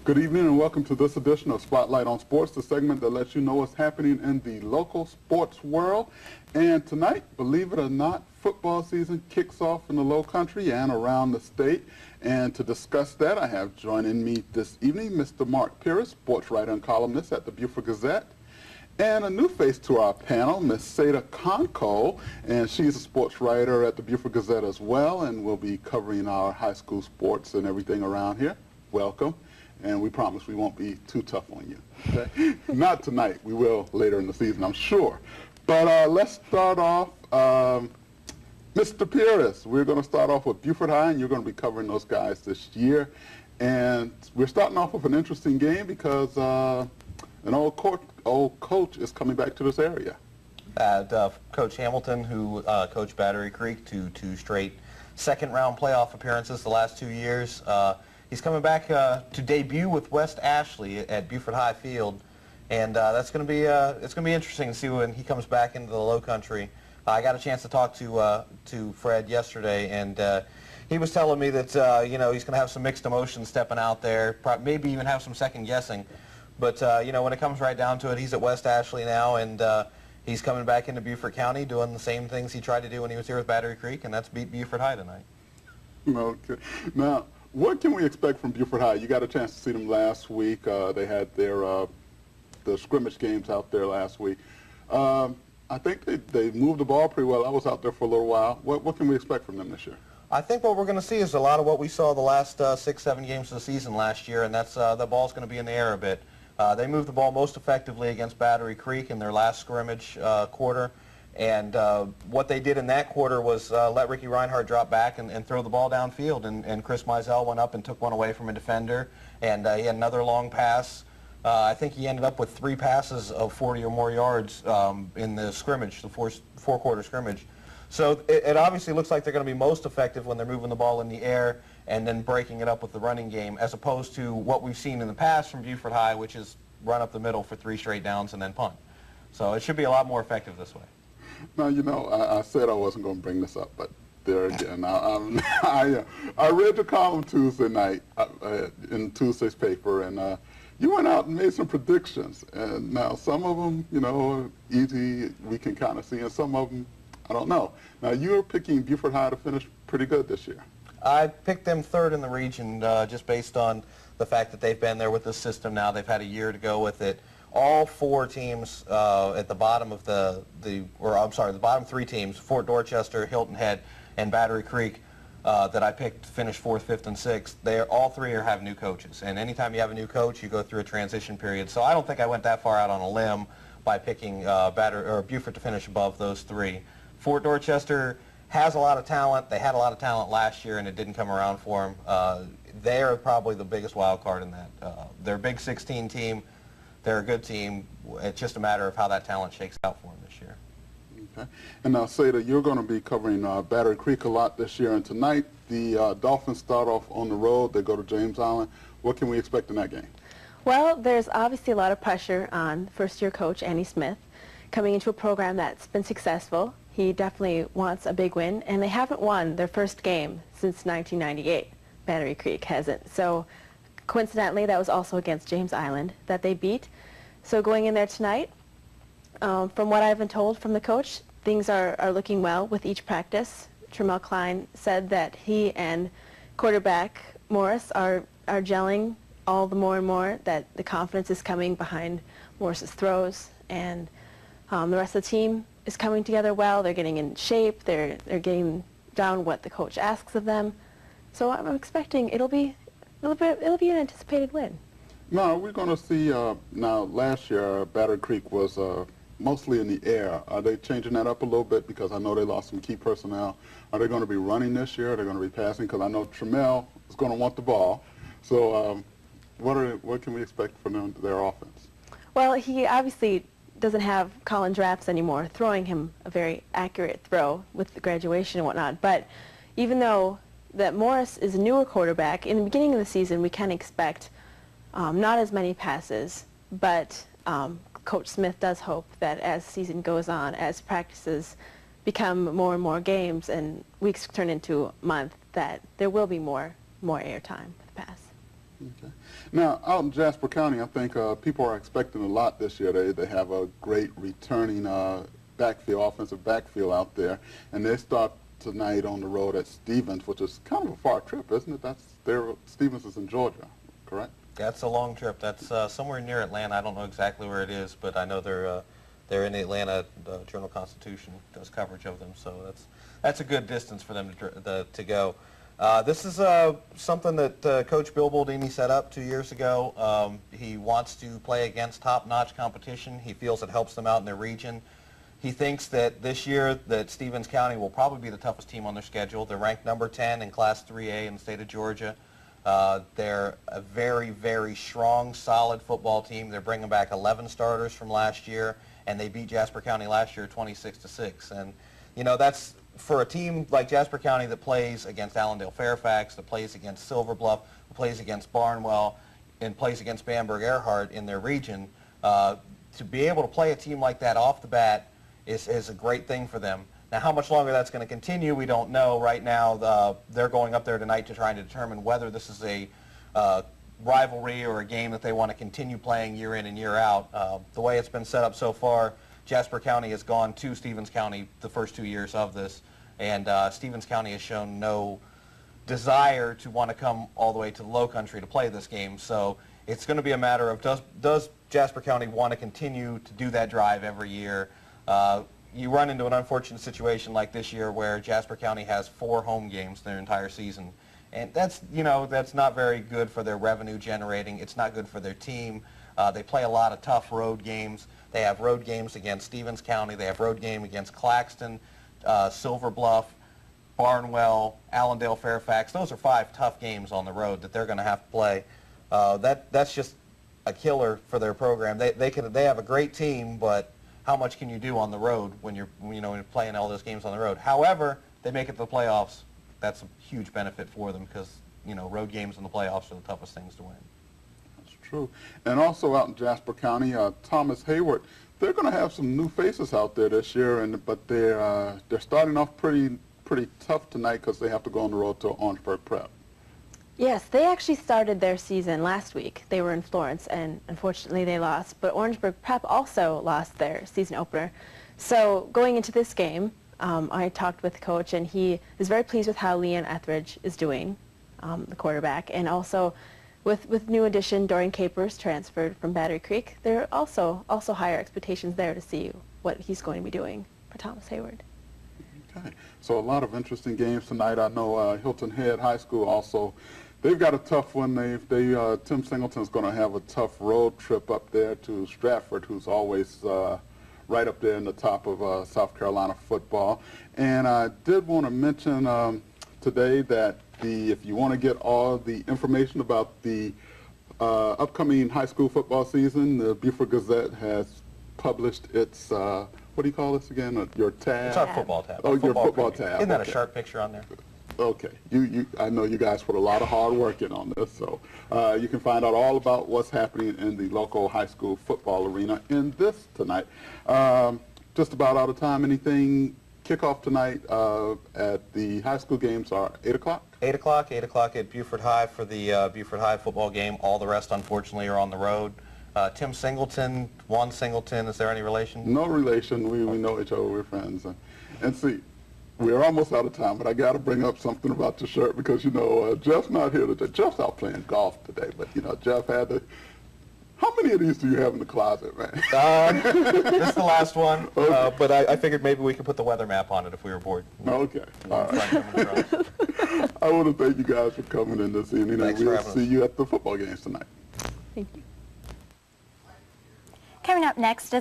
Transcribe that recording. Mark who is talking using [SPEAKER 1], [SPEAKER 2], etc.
[SPEAKER 1] Good evening and welcome to this edition of Spotlight on Sports, the segment that lets you know what's happening in the local sports world. And tonight, believe it or not, football season kicks off in the Low Country and around the state. And to discuss that, I have joining me this evening Mr. Mark Pierce, sports writer and columnist at the Beaufort Gazette. And a new face to our panel, Miss Seda Konko, and she's a sports writer at the Beaufort Gazette as well, and will be covering our high school sports and everything around here. Welcome. And we promise we won't be too tough on you. Okay? Not tonight. We will later in the season, I'm sure. But let's start off. Mr. Pierce, we're going to start off with Beaufort High, and you're going to be covering those guys this year. And we're starting off with an interesting game because an old coach is coming back to this area.
[SPEAKER 2] Coach Hamilton, who coached Battery Creek to two straight second-round playoff appearances the last 2 years. He's coming back to debut with West Ashley at Beaufort High Field, and that's going to be it's going to be interesting to see when he comes back into the Low Country. I got a chance to talk to Fred yesterday, and he was telling me that you know, he's going to have some mixed emotions stepping out there, maybe even have some second guessing. But you know, when it comes right down to it, he's at West Ashley now, and he's coming back into Beaufort County doing the same things he tried to do when he was here with Battery Creek, and that's beat Beaufort High tonight.
[SPEAKER 1] Okay. Now, what can we expect from Beaufort High? You got a chance to see them last week. They had their the scrimmage games out there last week. I think they moved the ball pretty well. I was out there for a little while. What can we expect from them this year?
[SPEAKER 2] I think what we're going to see is a lot of what we saw the last 6-7 games of the season last year, and that's the ball's going to be in the air a bit. They moved the ball most effectively against Battery Creek in their last scrimmage quarter. And what they did in that quarter was let Ricky Reinhardt drop back and throw the ball downfield. And Chris Mizell went up and took one away from a defender. And he had another long pass. I think he ended up with 3 passes of 40 or more yards in the scrimmage, the four-quarter scrimmage. So it obviously looks like they're going to be most effective when they're moving the ball in the air and then breaking it up with the running game, as opposed to what we've seen in the past from Beaufort High, which is run up the middle for 3 straight downs and then punt. So it should be a lot more effective this way.
[SPEAKER 1] Now, you know, I said I wasn't going to bring this up, but there again, I read your column Tuesday night in Tuesday's paper, and you went out and made some predictions. And now some of them, you know, easy, we can kind of see, and some of them, I don't know. Now, you're picking Beaufort High to finish pretty good this year.
[SPEAKER 2] I picked them 3rd in the region just based on the fact that they've been there with the system now. They've had a year to go with it. All 4 teams at the bottom of the bottom 3 teams, Fort Dorchester, Hilton Head, and Battery Creek, that I picked to finish 4th, 5th, and 6th, all 3 have new coaches. And anytime you have a new coach, you go through a transition period. So I don't think I went that far out on a limb by picking Beaufort to finish above those 3. Fort Dorchester has a lot of talent. They had a lot of talent last year, and it didn't come around for them. They are probably the biggest wild card in that. They're a Big 16 team. They're a good team. It's just a matter of how that talent shakes out for them this year.
[SPEAKER 1] Okay. And now, Seda, you're going to be covering Battery Creek a lot this year. And tonight, the Dolphins start off on the road. They go to James Island. What can we expect in that game?
[SPEAKER 3] Well, there's obviously a lot of pressure on first-year coach Andy Smith coming into a program that's been successful. He definitely wants a big win, and they haven't won their first game since 1998. Battery Creek hasn't. So coincidentally, that was also against James Island that they beat. So going in there tonight, from what I've been told from the coach, things are looking well with each practice. Tramel Klein said that he and quarterback Morris are gelling all the more and more, that the confidence is coming behind Morris's throws, and the rest of the team is coming together well. They're getting in shape. They're getting down what the coach asks of them. So I'm expecting it'll be an anticipated win.
[SPEAKER 1] Now, we're going to see, now last year Battery Creek was mostly in the air. Are they changing that up a little bit? Because I know they lost some key personnel. Are they going to be running this year? Are they going to be passing? Because I know Tramel is going to want the ball. So what can we expect from them, their offense?
[SPEAKER 3] Well, he obviously doesn't have Colin Draps anymore, throwing him a very accurate throw with the graduation and whatnot. But even though that Morris is a newer quarterback, in the beginning of the season we can expect not as many passes, but Coach Smith does hope that as the season goes on, as practices become more and more games and weeks turn into a month, that there will be more air time with the pass.
[SPEAKER 1] Okay. Now, out in Jasper County, I think people are expecting a lot this year. They have a great returning offensive backfield out there, and they start tonight on the road at Stevens, which is kind of a far trip, isn't it? Stevens is in Georgia, correct?
[SPEAKER 2] That's a long trip. That's somewhere near Atlanta. I don't know exactly where it is, but I know they're in the Atlanta. Journal-Constitution does coverage of them, so that's a good distance for them to go. This is something that Coach Bill Baldini set up 2 years ago. He wants to play against top-notch competition. He feels it helps them out in their region. He thinks that this year that Stevens County will probably be the toughest team on their schedule. They're ranked number 10 in Class 3A in the state of Georgia. They're a very, very strong, solid football team. They're bringing back 11 starters from last year, and they beat Jasper County last year 26-6. And, you know, that's for a team like Jasper County that plays against Allendale Fairfax, that plays against Silver Bluff, that plays against Barnwell, and plays against Bamberg-Ehrhardt in their region. To be able to play a team like that off the bat is a great thing for them. Now, how much longer that's going to continue, we don't know. Right now, they're going up there tonight to try and determine whether this is a rivalry or a game that they want to continue playing year in and year out. The way it's been set up so far, Jasper County has gone to Stevens County the first 2 years of this, and Stevens County has shown no desire to want to come all the way to the Low Country to play this game. So it's going to be a matter of does Jasper County want to continue to do that drive every year? You run into an unfortunate situation like this year where Jasper County has 4 home games their entire season. And that's not very good for their revenue generating. It's not good for their team. They play a lot of tough road games. They have road games against Stevens County. They have road game against Claxton, Silver Bluff, Barnwell, Allendale Fairfax. Those are 5 tough games on the road that they're going to have to play. That's just a killer for their program. They have a great team, but how much can you do on the road when you're playing all those games on the road? However, they make it to the playoffs. That's a huge benefit for them because road games in the playoffs are the toughest things to win.
[SPEAKER 1] That's true. And also out in Jasper County, Thomas Hayward, they're going to have some new faces out there this year, but they're starting off pretty tough tonight because they have to go on the road to Orangeburg Prep.
[SPEAKER 3] Yes, they actually started their season last week. They were in Florence, and unfortunately they lost. But Orangeburg Prep also lost their season opener. So going into this game, I talked with the coach, and he is very pleased with how Leon Etheridge is doing, the quarterback. And also with new addition Dorian Capers, transferred from Battery Creek, there are also higher expectations there to see what he's going to be doing for Thomas Hayward.
[SPEAKER 1] Okay, so a lot of interesting games tonight. I know Hilton Head High School also, they've got a tough one. Tim Singleton's going to have a tough road trip up there to Stratford, who's always right up there in the top of South Carolina football. And I did want to mention today that if you want to get all the information about the upcoming high school football season, the Beaufort Gazette has published its what do you call this again? Your tab?
[SPEAKER 2] It's our football tab.
[SPEAKER 1] Oh, your football tab.
[SPEAKER 2] Isn't that
[SPEAKER 1] okay.
[SPEAKER 2] a sharp picture on there?
[SPEAKER 1] Okay. I know you guys put a lot of hard work in on this, so you can find out all about what's happening in the local high school football arena in this tonight. Just about out of time. Anything? Kickoff tonight at the high school games are 8 o'clock?
[SPEAKER 2] 8 o'clock at Beaufort High for the Beaufort High football game. All the rest, unfortunately, are on the road. Tim Singleton, Juan Singleton, is there any relation?
[SPEAKER 1] No relation. We know each other. We're friends. And see, we're almost out of time, but I got to bring up something about your shirt because, Jeff's not here today. Jeff's out playing golf today, but, Jeff had to... How many of these do you have in the closet, man?
[SPEAKER 2] This is the last one, okay. But I figured maybe we could put the weather map on it if we were bored.
[SPEAKER 1] Okay. All right. I want to thank you guys for coming in this evening,
[SPEAKER 2] Thanks
[SPEAKER 1] and we'll
[SPEAKER 2] for having
[SPEAKER 1] see
[SPEAKER 2] us.
[SPEAKER 1] you at the football games tonight.
[SPEAKER 3] Thank you.
[SPEAKER 4] Coming up next, it's